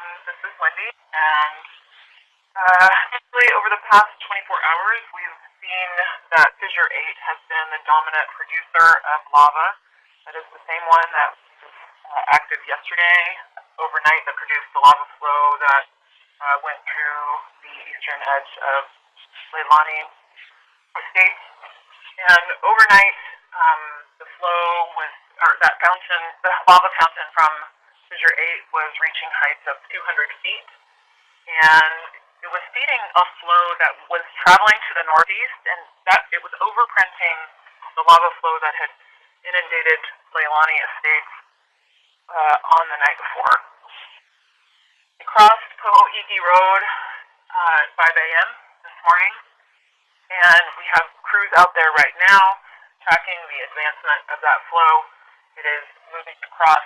This is Wendy, and basically over the past 24 hours, we've seen that Fissure 8 has been the dominant producer of lava. That is the same one that was active yesterday, overnight, that produced the lava flow that went through the eastern edge of Leilani State. And overnight, the flow was, or that fountain, the lava fountain from Fissure 8 was reaching heights of 200 feet, and it was feeding a flow that was traveling to the northeast, and that it was overprinting the lava flow that had inundated Leilani Estates on the night before. It crossed Pohoiki Road at 5 a.m. this morning, and we have crews out there right now tracking the advancement of that flow. It is moving across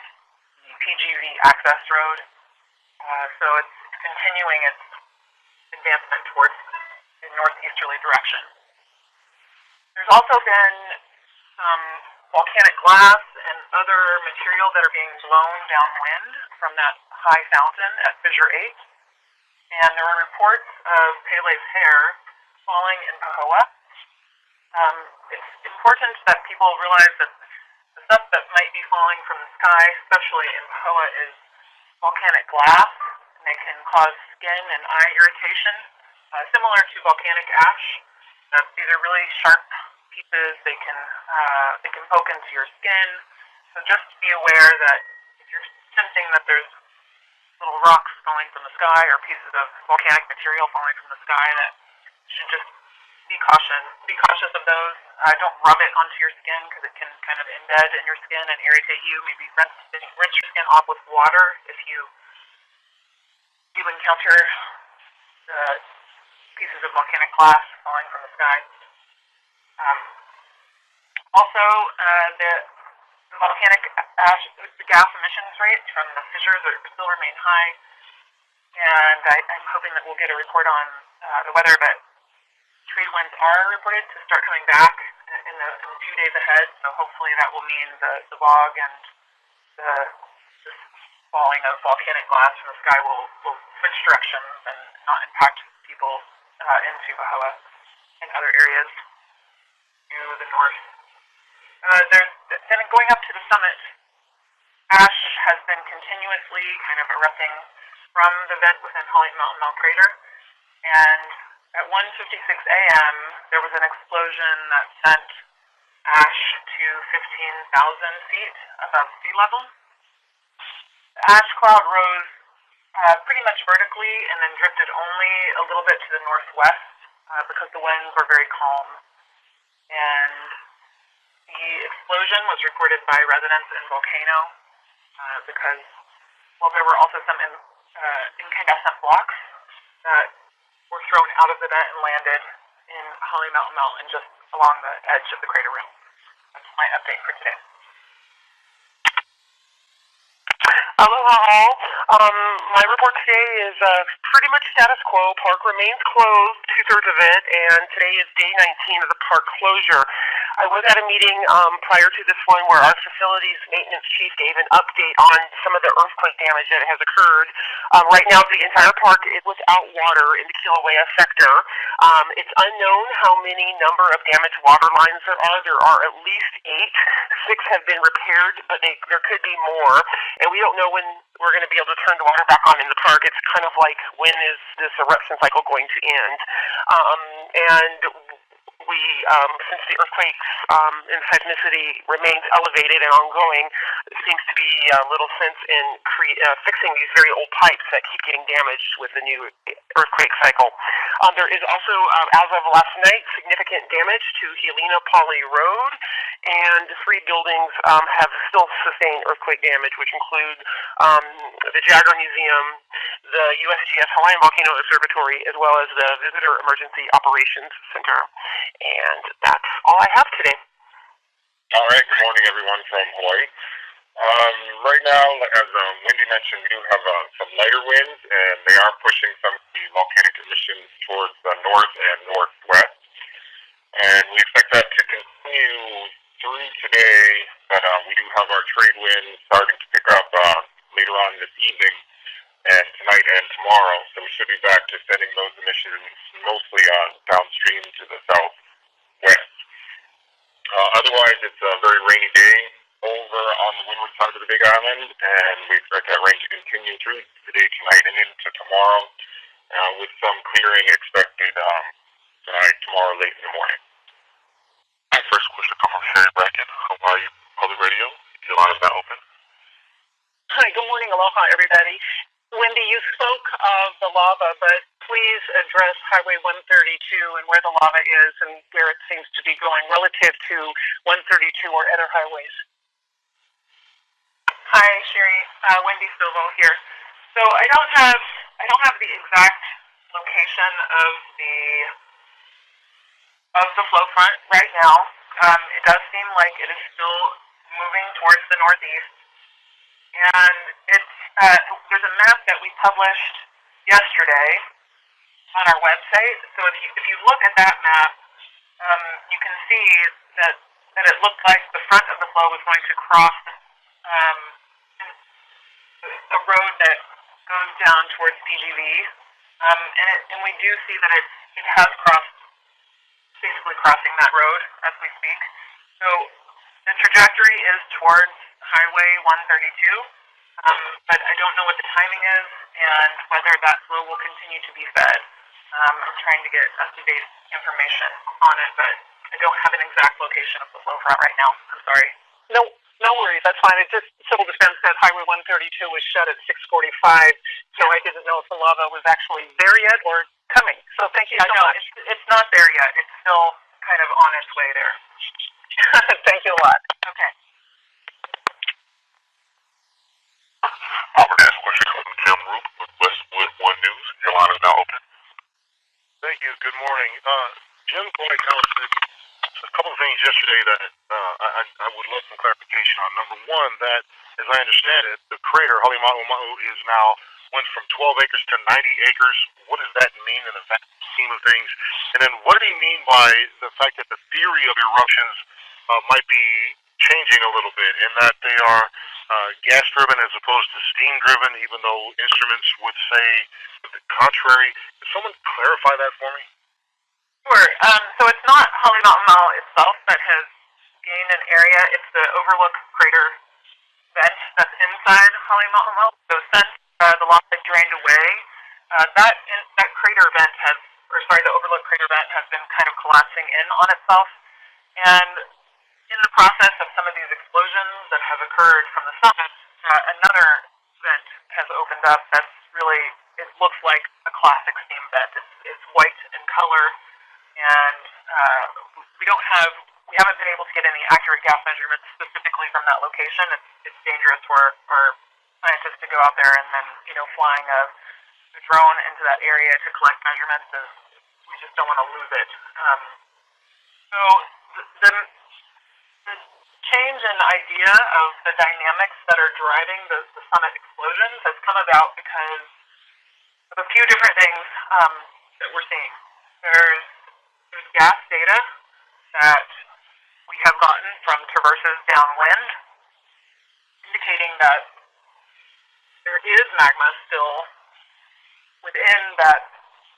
the PGV access road, so it's continuing its advancement towards the northeasterly direction. There's also been some volcanic glass and other material that are being blown downwind from that high fountain at Fissure 8, and there were reports of Pele's hair falling in Pahoa. It's important that people realize that the stuff that might be falling from the sky, especially in Pahoa, is volcanic glass, and they can cause skin and eye irritation, similar to volcanic ash. These are really sharp pieces. They can poke into your skin. So just be aware that if you're sensing that there's little rocks falling from the sky or pieces of volcanic material falling from the sky, that you should just be cautious of those. Don't rub it onto your skin because it can kind of embed in your skin and irritate you. Maybe rinse your skin off with water if you encounter pieces of volcanic glass falling from the sky. Also, the volcanic ash, the gas emissions rates from the fissures still remain high, and I'm hoping that we'll get a report on the weather, but trade winds are reported to start coming back in the 2 days ahead, so hopefully that will mean the fog and the falling of volcanic glass from the sky will switch directions and not impact people into Pahoa and other areas to the north. Then going up to the summit, ash has been continuously kind of erupting from the vent within Holly Mountain Mount Crater, and at 1:56 a.m., there was an explosion that sent ash to 15,000 feet above sea level. The ash cloud rose pretty much vertically and then drifted only a little bit to the northwest because the winds were very calm. And the explosion was recorded by residents in Volcano because, well, there were also some incandescent blocks that were thrown out of the vent and landed in Holly Mountain Mountain just along the edge of the crater rim. That's my update for today. Aloha all. My report today is pretty much status quo. Park remains closed, 2/3 of it, and today is day 19 of the park closure. I was at a meeting prior to this one where our facilities maintenance chief gave an update on some of the earthquake damage that has occurred. Right now, the entire park is without water in the Kilauea sector. It's unknown how many number of damaged water lines there are. There are at least 8. 6 have been repaired, but there could be more. And we don't know when we're going to be able to turn the water back on in the park. It's kind of like, when is this eruption cycle going to end? And we, since the earthquakes and seismicity remains elevated and ongoing, there seems to be little sense in fixing these very old pipes that keep getting damaged with the new earthquake cycle. There is also, as of last night, significant damage to Helena Poly Road, and 3 buildings have still sustained earthquake damage, which include the Jagger Museum, the USGS Hawaiian Volcano Observatory, as well as the Visitor Emergency Operations Center. And that's all I have today. All right. Good morning, everyone from Hawaii. Right now, as Wendy mentioned, we do have some lighter winds, and they are pushing some of the volcanic emissions towards the north and northwest. And we expect that to continue through today, but we do have our trade winds starting to pick up later on this evening. and tonight and tomorrow. So we should be back to sending those emissions mostly downstream to the southwest. Otherwise, it's a very rainy day over on the windward side of the Big Island, and we expect that rain to continue through today, tonight, and into tomorrow, with some clearing expected tonight, tomorrow, late in the morning. Our first question comes from Sherry Bracken, Hawaii Public Radio. Your line is now open. Hi, good morning. Aloha, everybody. Wendy, you spoke of the lava, but please address Highway 132 and where the lava is and where it seems to be going relative to 132 or other highways. Hi, Sherry. Wendy Stovall here. So I don't have the exact location of the flow front right now. It does seem like it is still moving towards the northeast, and there's a map that we published yesterday on our website. So if you look at that map, you can see that it looked like the front of the flow was going to cross a road that goes down towards PGV, and we do see that it has crossed, basically crossing that road as we speak. So the trajectory is towards Highway 132. But I don't know what the timing is and whether that flow will continue to be fed. I'm trying to get up-to-date information on it, but I don't have an exact location of the flow front right now. I'm sorry. No worries. That's fine. It just Civil Defense said Highway 132 was shut at 6:45, so I didn't know if the lava was actually there yet or coming. So thank you so much. It's not there yet. It's still kind of on its way there. Thank you a lot. Okay. Our next question comes from Jim Roop with Westwood One News. Your line is now open. Thank you. Good morning. Jim quite said a couple of things yesterday that I would love some clarification on. Number one, that, as I understand it, the crater, Halemaumau, is now went from 12 acres to 90 acres. What does that mean in the scheme of things? And then what did he mean by the fact that the theory of eruptions might be changing a little bit, in that they are gas-driven as opposed to steam-driven, even though instruments would say the contrary? Can someone clarify that for me? Sure. So it's not Halemaumau itself that has gained an area. It's the overlook crater vent that's inside Halemaumau. So since the lava drained away, that crater vent the overlook crater vent has been kind of collapsing in on itself. And in the process of some of these explosions that have occurred from the summit, another vent has opened up that's really, it looks like a classic steam vent. It's white in color, and we haven't been able to get any accurate gas measurements specifically from that location. It's dangerous for our scientists to go out there and then, flying a drone into that area to collect measurements. We just don't want to lose it. So the change in idea of the dynamics that are driving the summit explosions has come about because of a few different things that we're seeing. There's gas data that we have gotten from traverses downwind, indicating that there is magma still within that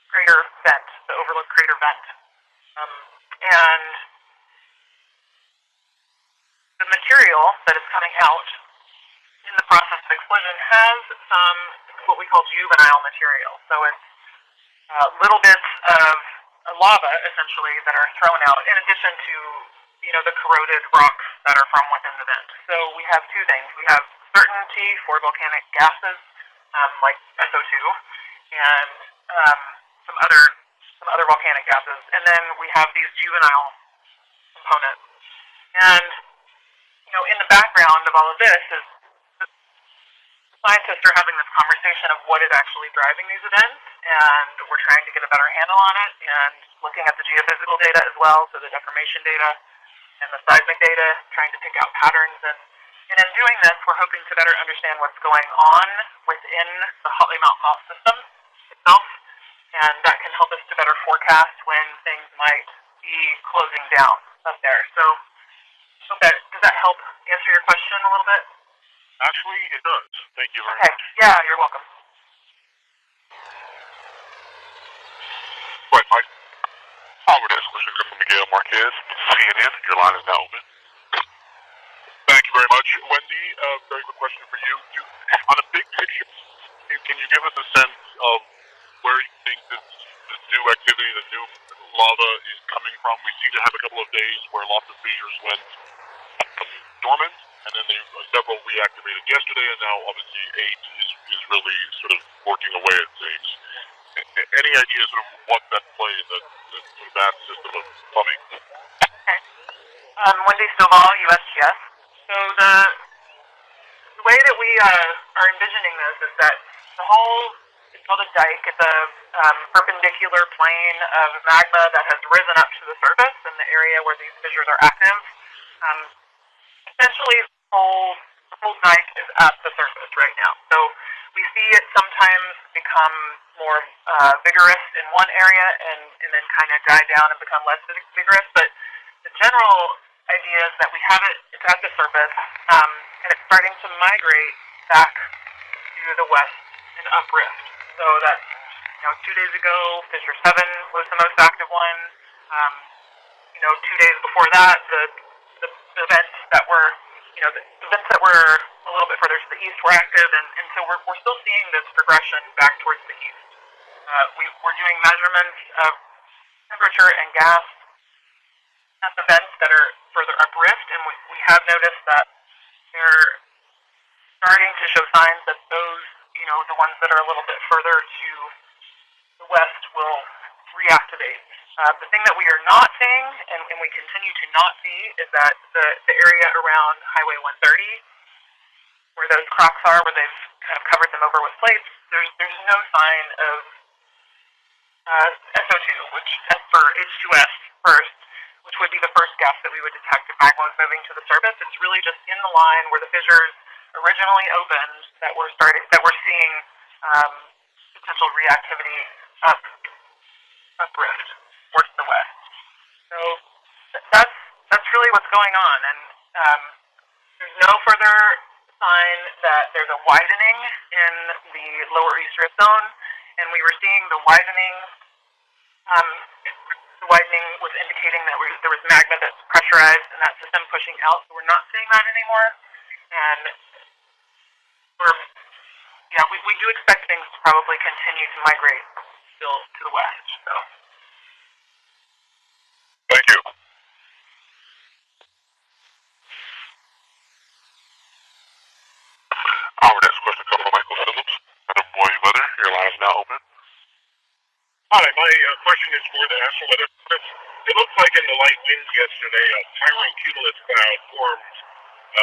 crater vent, the overlook crater vent. And the material that is coming out in the process of explosion has some what we call juvenile material. So it's little bits of lava, essentially, that are thrown out, in addition to, the corroded rocks that are from within the vent. So we have two things. We have certainty for volcanic gases, like SO2, and some other volcanic gases. And then we have these juvenile components. And in the background of all of this is scientists are having this conversation of what is actually driving these events, and we're trying to get a better handle on it, and looking at the geophysical data as well, so the deformation data and the seismic data, trying to pick out patterns. And in doing this, we're hoping to better understand what's going on within the Halemaumau system itself, and that can help us to better forecast when things might be closing down up there. So does that help answer your question a little bit? Actually, it does. Thank you very much. Yeah, you're welcome. Right, Mike. Our next question comes from Miguel Marquez, CNN. Your line is now open. Thank you very much. Wendy, very quick question for you. On a big picture, can you give us a sense of where you think this new activity, the new lava is coming from? We seem to have a couple of days where lots of fissures went dormant, and then several reactivated yesterday, and now obviously 8 is really sort of working away, it seems. Any ideas sort of what that play in the sort of vast system of plumbing? Okay. Wendy Stovall, USGS. So the way that we are envisioning this is that the whole, it's called a dike. It's a perpendicular plane of magma that has risen up to the surface in the area where these fissures are active. Essentially, the whole dike is at the surface right now. So we see it sometimes become more vigorous in one area and then kind of die down and become less vigorous. But the general idea is that we have it's at the surface, and it's starting to migrate back to the west and uprift. So that's, 2 days ago, fissure 7 was the most active one. 2 days before that, the vents that were, the vents that were a little bit further to the east were active, and so we're still seeing this progression back towards the east. We're doing measurements of temperature and gas at the vents that are further uprift, and we have noticed that they're starting to show signs that those, the ones that are a little bit further to the west will reactivate. The thing that we are not seeing, and we continue to not see, is that the area around Highway 130, where those cracks are, where they've kind of covered them over with plates, there's no sign of SO2, which stands for H2S first, which would be the first gas that we would detect if magma was moving to the surface. It's really just in the line where the fissures originally opened that we're seeing potential reactivity uprift towards the west. So that's really what's going on, and there's no further sign that there's a widening in the lower east rift zone, and we were seeing the widening. The widening was indicating that there was magma that's pressurized in that system pushing out, so we're not seeing that anymore. And we do expect things to probably continue to migrate still to the west. So. Thank you. Our next question comes from Michael Phillips at Boy Weather. Your line is now open. Hi, my question is for the National Weather Service. It looks like in the light winds yesterday, a pyrocumulus cloud formed,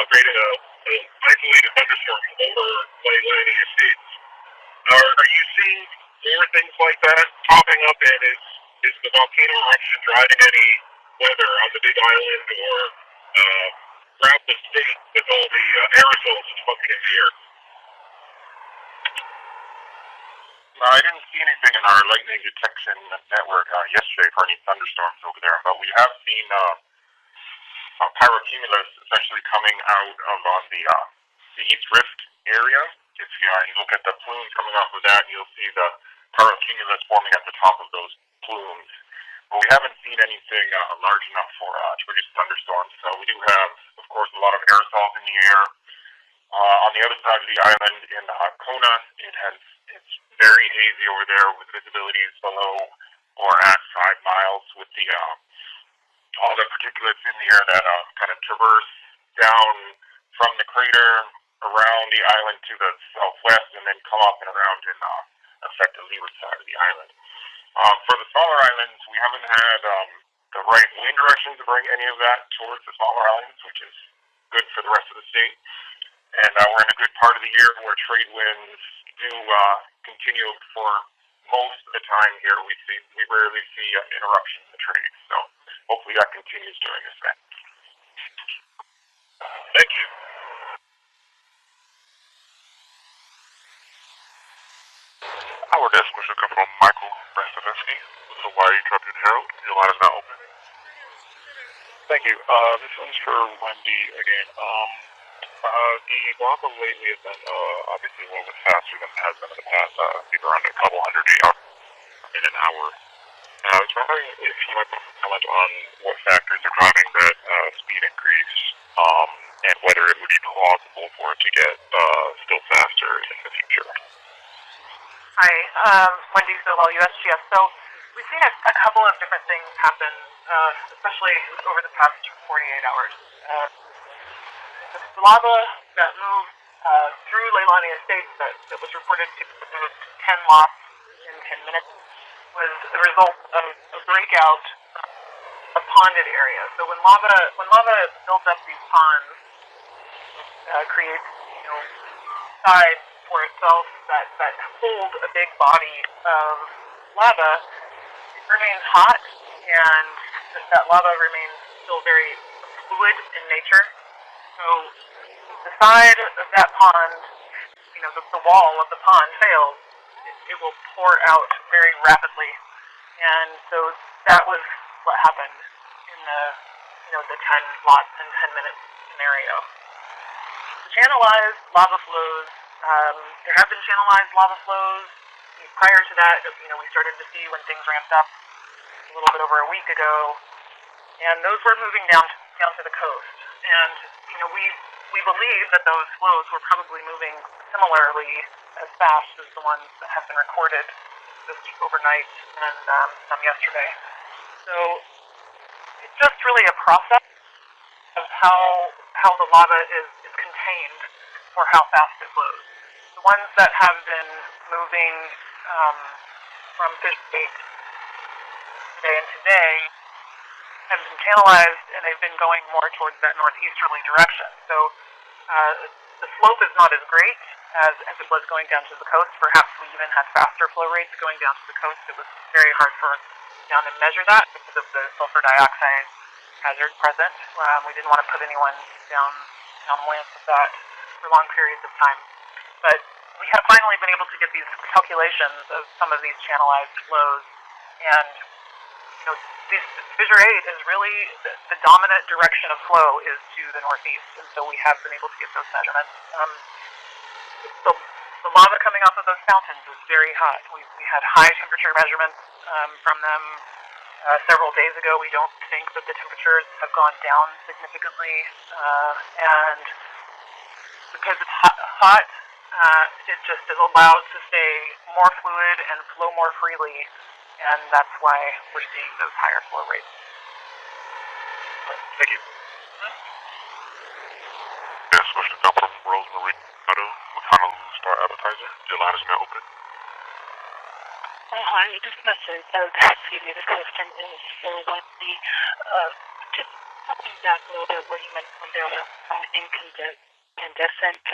creating an isolated thunderstorm over Lake Lanier States. Are you seeing more things like that popping up, and is the volcano eruption driving any weather on the Big Island or throughout the state with all the aerosols that's floating in the air? I didn't see anything in our lightning detection network yesterday for any thunderstorms over there, but we have seen pyrocumulus essentially coming out of on the East Rift area. If you look at the plumes coming off of that, you'll see the pyrocumulus forming at the top of those plumes. But we haven't seen anything large enough to produce thunderstorms. So we do have, of course, a lot of aerosols in the air. On the other side of the island in Kona, it's very hazy over there with visibilities below or at 5 miles with the all the particulates in the air that kind of traverse down from the crater around the island to the southwest and then come up and around and affect the leeward side of the island. For the smaller islands, we haven't had the right wind direction to bring any of that towards the smaller islands, which is good for the rest of the state. And we're in a good part of the year where trade winds do continue for most of the time here. We rarely see an interruption in the trade. So hopefully that continues during this event. Thank you. Our next question comes from Michael Brestavinsky with Hawaii Tribune Herald. Your line is now open. Thank you. This one's for Wendy again. The lava lately has been obviously a little bit faster than it has been in the past. People around a couple hundred in an hour. I was wondering if you might comment on what factors are driving that speed increase, and whether it would be plausible for it to get still faster in the future. Hi, Wendy Stovall, USGS. So we've seen a couple of different things happen, especially over the past 48 hours. The lava that moved through Leilani Estates that was reported to have 10 lots in 10 minutes was the result of a breakout of ponded area. So when lava builds up these ponds, creates sides for itself that hold a big body of lava, it remains hot, and that lava remains still very fluid in nature. So the side of that pond, the wall of the pond fails, it will pour out very rapidly. And so that was what happened in the 10 lots in 10 minutes scenario. To channelize lava flows, there have been channelized lava flows. Prior to that, we started to see when things ramped up a little bit over a week ago, and those were moving down to the coast. And we believe that those flows were probably moving similarly as fast as the ones that have been recorded just overnight and some yesterday. So it's just really a process of how the lava is contained for how fast it flows. The ones that have been moving from Fish Gate today have been channelized, and they've been going more towards that northeasterly direction. So the slope is not as great as it was going down to the coast. Perhaps we even had faster flow rates going down to the coast. It was very hard for us down to measure that because of the sulfur dioxide hazard present. We didn't want to put anyone downwind with that for long periods of time. But we have finally been able to get these calculations of some of these channelized flows, and Fissure 8 is really the dominant direction of flow is to the northeast, and so we have been able to get those measurements. The lava coming off of those fountains is very hot. We had high temperature measurements from them several days ago. We don't think that the temperatures have gone down significantly, and because it's hot, it allows to stay more fluid and flow more freely, and that's why we're seeing those higher flow rates. Thank you. Next question comes from Rosemary Otto with Honolulu Star Advertiser. Your line is now open. Hi, this message, this question is for Wendy. Just talking back a little bit where you mentioned there was some incandescent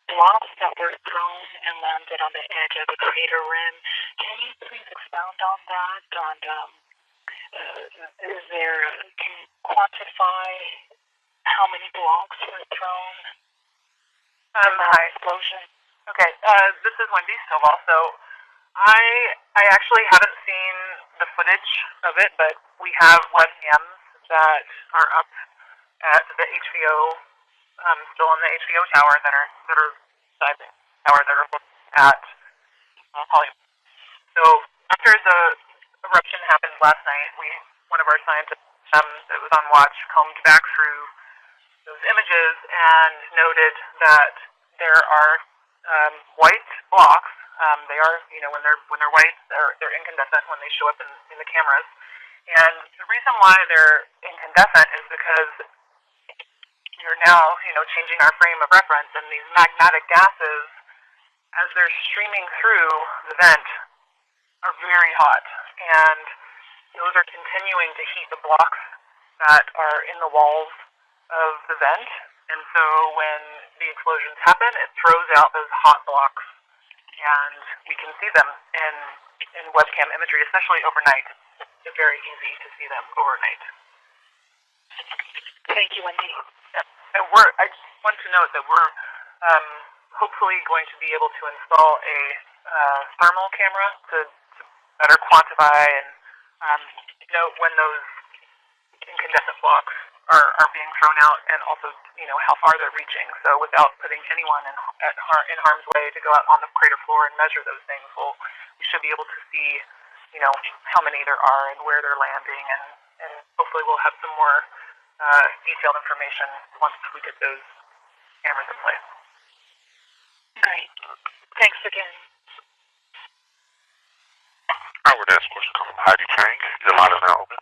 blocks that were thrown and landed on the edge of the crater rim. Can you please expound on that? Can you quantify how many blocks were thrown in that explosion? Okay, this is Wendy Stovall. So I actually haven't seen the footage of it, but we have webcams that are up at the HVO, still on the HVO tower that are side tower that are at Hollywood. So after the eruption happened last night, one of our scientists that was on watch combed back through those images and noted that there are white blocks. They are, when they're white, they're incandescent when they show up in the cameras. And the reason why they're incandescent is because you're now, changing our frame of reference, and these magmatic gases, as they're streaming through the vent, are very hot, and those are continuing to heat the blocks that are in the walls of the vent. And so when the explosions happen, it throws out those hot blocks, and we can see them in webcam imagery, especially overnight. It's very easy to see them overnight. Thank you, Wendy. Yeah. And I just want to note that we're hopefully going to be able to install a thermal camera to better quantify and note when those incandescent blocks are being thrown out, and also how far they're reaching. So without putting anyone in harm's way to go out on the crater floor and measure those things, we should be able to see how many there are and where they're landing, and hopefully we'll have some more detailed information once we get those cameras in place. Great. Thanks again. Our next question comes from Heidi Chang. Your line is now open.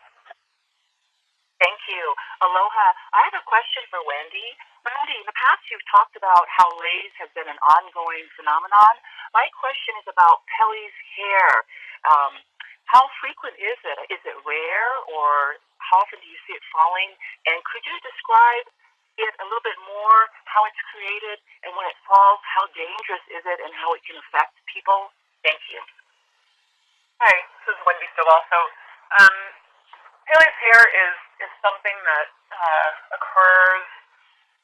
Thank you. Aloha. I have a question for Wendy. Wendy, in the past you've talked about how lays has been an ongoing phenomenon. My question is about Pelly's hair. How frequent is it? Is it rare, or how often do you see it falling? And could you describe it a little bit more, how it's created, and when it falls, how dangerous is it, and how it can affect people? Thank you. Hi, this is Wendy Stovall. So, Pele's hair is something that occurs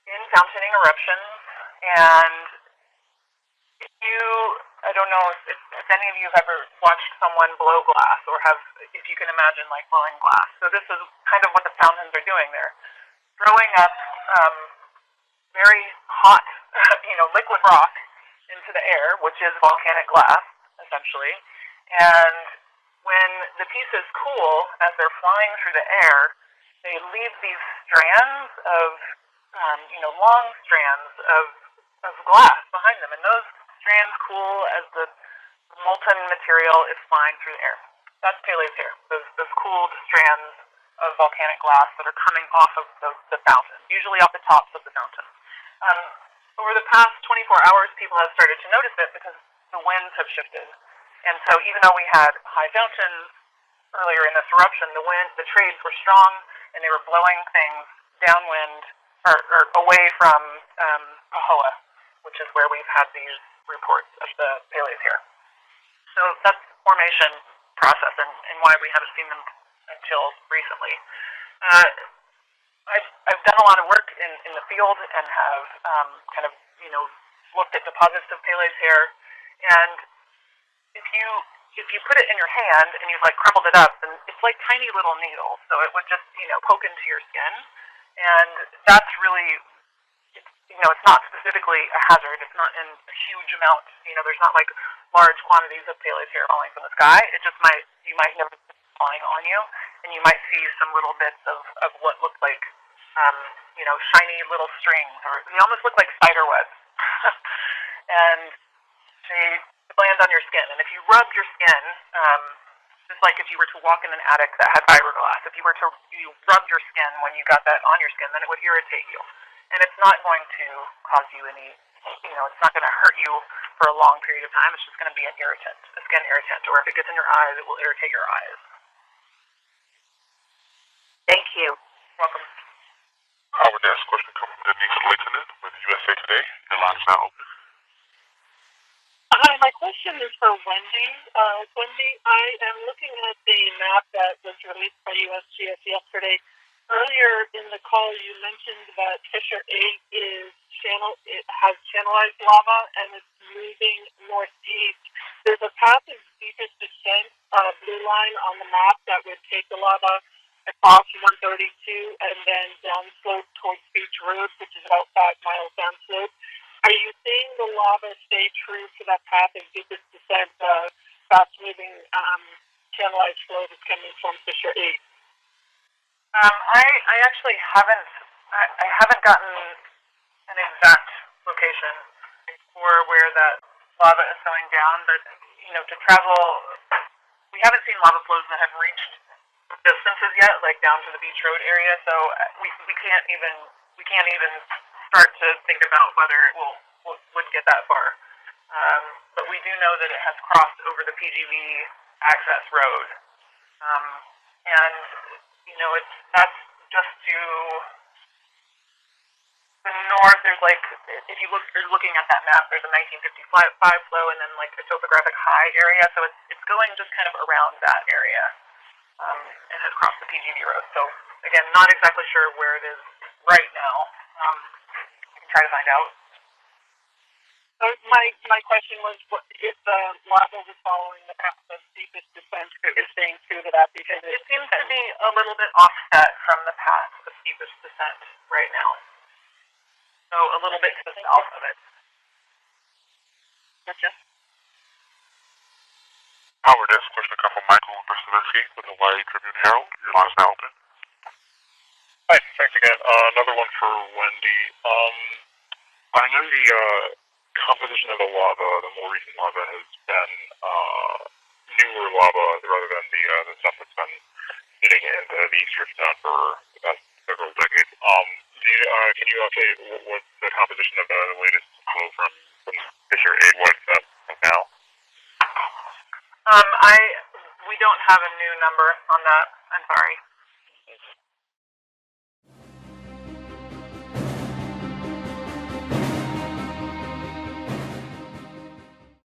in fountaining eruptions, and I don't know if any of you have ever watched someone blow glass, or if you can imagine like blowing glass. So this is kind of what the fountains are doing. They're throwing up very hot, liquid rock into the air, which is volcanic glass, essentially. And when the pieces cool, as they're flying through the air, they leave these strands of, long strands of glass behind them. And those strands cool as the molten material is flying through the air. That's Pele's hair, those cooled strands of volcanic glass that are coming off of the fountain, usually off the tops of the fountain. Over the past 24 hours, people have started to notice it because the winds have shifted. And so even though we had high fountains earlier in this eruption, the trades were strong, and they were blowing things downwind or away from Pahoa, which is where we've had these reports of the Pele's hair. So that's the formation process and why we haven't seen them until recently. I've done a lot of work in the field and have kind of looked at deposits of Pele's hair, and if you put it in your hand and you've like crumbled it up, then it's like tiny little needles, so it would just poke into your skin, and that's really it's not specifically a hazard. It's not in a huge amount. There's not like large quantities of Pele's hair falling from the sky. It just you might never see it falling on you, and you might see some little bits of what look like shiny little strings, or they almost look like spider webs. And they land on your skin. And if you rub your skin, just like if you were to walk in an attic that had fiberglass, if you rub your skin when you got that on your skin, then it would irritate you. And it's not going to cause you any, it's not going to hurt you for a long period of time. It's just going to be an irritant, a skin irritant. Or if it gets in your eyes, it will irritate your eyes. Thank you. Welcome. Our next question comes from Denise Layton with USA Today. Your line is now open. Hi, my question is for Wendy. Wendy, I am looking at the map that was released by USGS yesterday. Earlier in the call, you mentioned that Fissure 8 has channelized lava and it's moving northeast. There's a path of deepest descent, blue line on the map that would take the lava across 132 and then downslope towards Beach Road, which is about 5 miles downslope. Are you seeing the lava stay true to that path of deepest descent, fast-moving channelized flow that's coming from Fissure 8? I actually haven't. I haven't gotten an exact location for where that lava is going down, but to travel, we haven't seen lava flows that have reached distances yet, like down to the Beach Road area. So we can't even start to think about whether it would get that far. But we do know that it has crossed over the PGV access road, and that's just to the north. There's if you're looking at that map, there's a 1955 flow and then like a topographic high area, so it's going just kind of around that area, and has crossed the PGV road. So again, not exactly sure where it is right now. I can try to find out. My question was if the lava was following the path of deepest descent, if it was staying true to that, because it seems to be a little bit offset from the path of deepest descent right now. So a little bit to the south of it. Gotcha. Howard S. Question from Michael Brzezinski with the Hawaii Tribune Herald. Your line is now open. Hi, thanks again. Another one for Wendy. I know the composition of the lava, the more recent lava, has been newer lava rather than the stuff that's been sitting in the East Rift Zone for the past several decades. Can you update what the composition of the latest flow from Fissure 8 was now? We don't have a new number on that. I'm sorry.